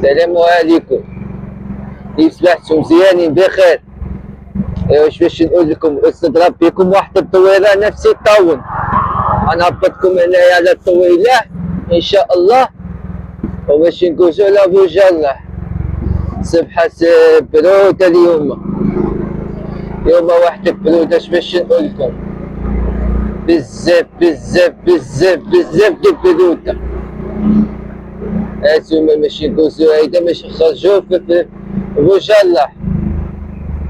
السلام عليكم. كيف صبحتوا؟ مزيانين بخير؟ واش باش نقول لكم، استضرب بكم واحد الطويله نفسي طاون. انا هبطكم هنايا على الطويله ان شاء الله، وباش نقولوا لابو جله صبحه بروده اليوم واحد بروده. اش باش نقول لكم، بزاف بزاف بزاف بزاف ديال البروده. هانتوما ماشي نقولوا هيدا، باش نخرجوا في بوجله.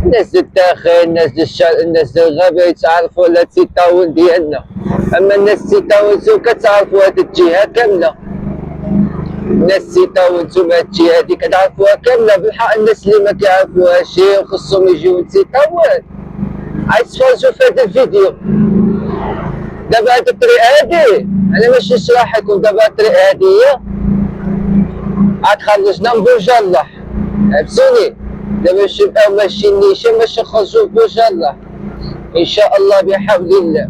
الناس الداخل، الناس الشارع، الناس الغابة يتعرفوا على التطاول ديالنا، اما الناس التطاول نتوما كتعرفوا هاد الجهة كاملة. الناس التطاول نتوما هاد الجهة هادي كتعرفوها كاملة بالحق. الناس اللي ما كيعرفوهاش وخصهم يجيو للتطاول غيتفرجوا في هاد الفيديو. دابا هاد الطريقة هادي انا باش نشرح لكم، دابا الطريقة هادي هي غتخرجنا من بوجله، عرفتوني؟ دابا باش نبقاو ماشيين نيشان باش نخرجو بوجله ان شاء الله بحول الله.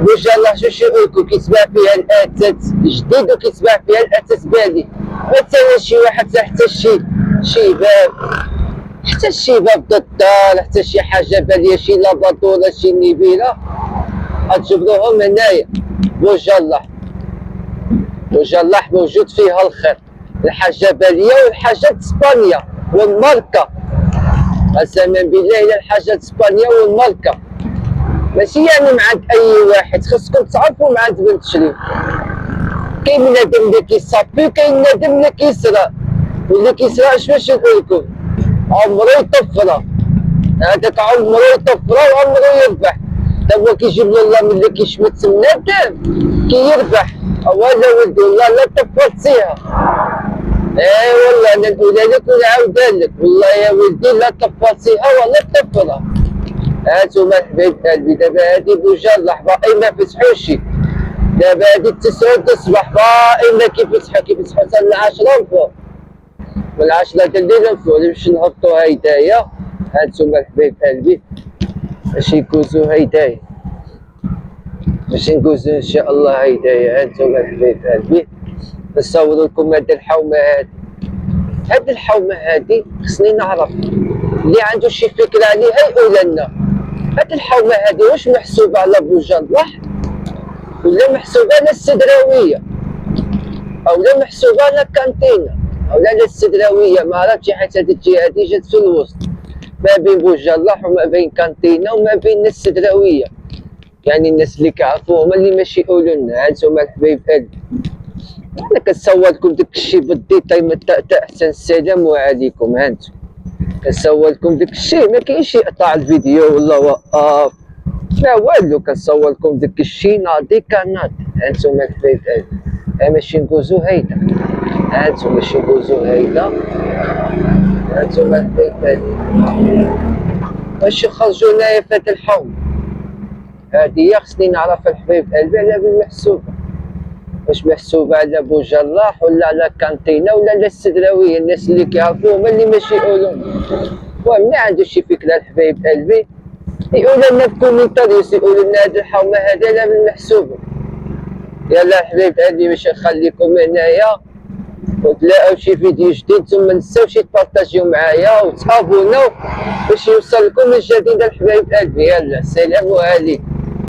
بوجله شوف يقولكم كيتباع فيها الاثاث جديد وكيتباع فيها الاثاث بالي. ما تسالش شي واحد حتى شي باب، حتى شي باب الدار، حتى شي حاجه باليه، شي لاباطوره، شي نيفيره، غتجبروهم هنايا بوجله. بوجله موجود فيها الخير، الحاجه باليه والحاجه اسبانيا والماركه. قسما بالله الى الحاجه اسبانيا والماركه، ماشي يعني مع عند اي واحد، خصكم تعرفوا مع عند من تشريو. كاين بنادم اللي كيصابي، كاين بنادم اللي كيسرق، واللي كيسرق اش باش نقول لكم، عمرو يطفره. هذاك عمرو يطفره وعمرو يربح. هو كيجيب له الله ملي كيشمت بنادم كيربح. ولا ولدي والله لا تفرتيها. والله انا نقولها لك ونعاودها لك، والله يا ولدي لا تفرتيها ولا تفرها. هانتوما الحبايب قلبي، دابا هادي بوجله باقي ما فتحوش. دابا هادي 9 د الصباح باقي ما كيفتحوا حتى ل 10 الفوق، من 10 د الليل الفوق باش نهبطوا هيدايا. هانتوما الحبايب قلبي باش نكوزو هيدايا، باش نكوزو ان شاء الله هيدايا. هانتوما الحبايب قلبي نصور لكم هاد الحومه هادي. هاد الحومه هادي خصني نعرف اللي عنده شي فكره عليها يقول لنا. هاد الحومه هادي واش محسوبه على بوجله ولا محسوبه على السدراويه اولا محسوبه على كانتينا اولا على السدراويه؟ ما عرفتش، حيت هاد الجهه هادي جات في الوسط ما بين بوجله وما بين كانتينا وما بين السدراويه. يعني الناس اللي كيعرفوهم اللي ماشي يقولوا لنا. هانتوما الحبايب قلبي انا كنصور لكم داك الشيء بالديتاي من التأتأ حتى السلام عليكم. هانتوما كنصور لكم داك الشيء، ما كاينش يقطع الفيديو ولا وقف، لا والو. كنصور لكم داك الشيء ناضي كناضي. هانتوما الحبايب قلبي ماشي نقوزو هيدا، هانتوما ماشي نقوزو هيدا. هانتوما الحبايب قلبي باش يخرجوا هنايا في هاد الحوم هادي خصني نعرف الحبايب قلبي على بالمحسوبه، واش محسوبه على بوجلاح ولا على كانتينا ولا على السدراويه؟ الناس اللي كيعرفوهم اللي ماشي يقولون. المهم اللي عنده شي فكره الحبايب قلبي يقول لنا في الكومنتاريوس، يقول لنا هاد الحومه هادي على بالمحسوبه. يلا الحبايب قلبي باش نخليكم هنايا وتلاقاو شي فيديو جديد، ثم منساوش تبارطاجيو معايا وتابوناو باش يوصل لكم الجديد الحبايب قلبي. يلا السلام عليكم.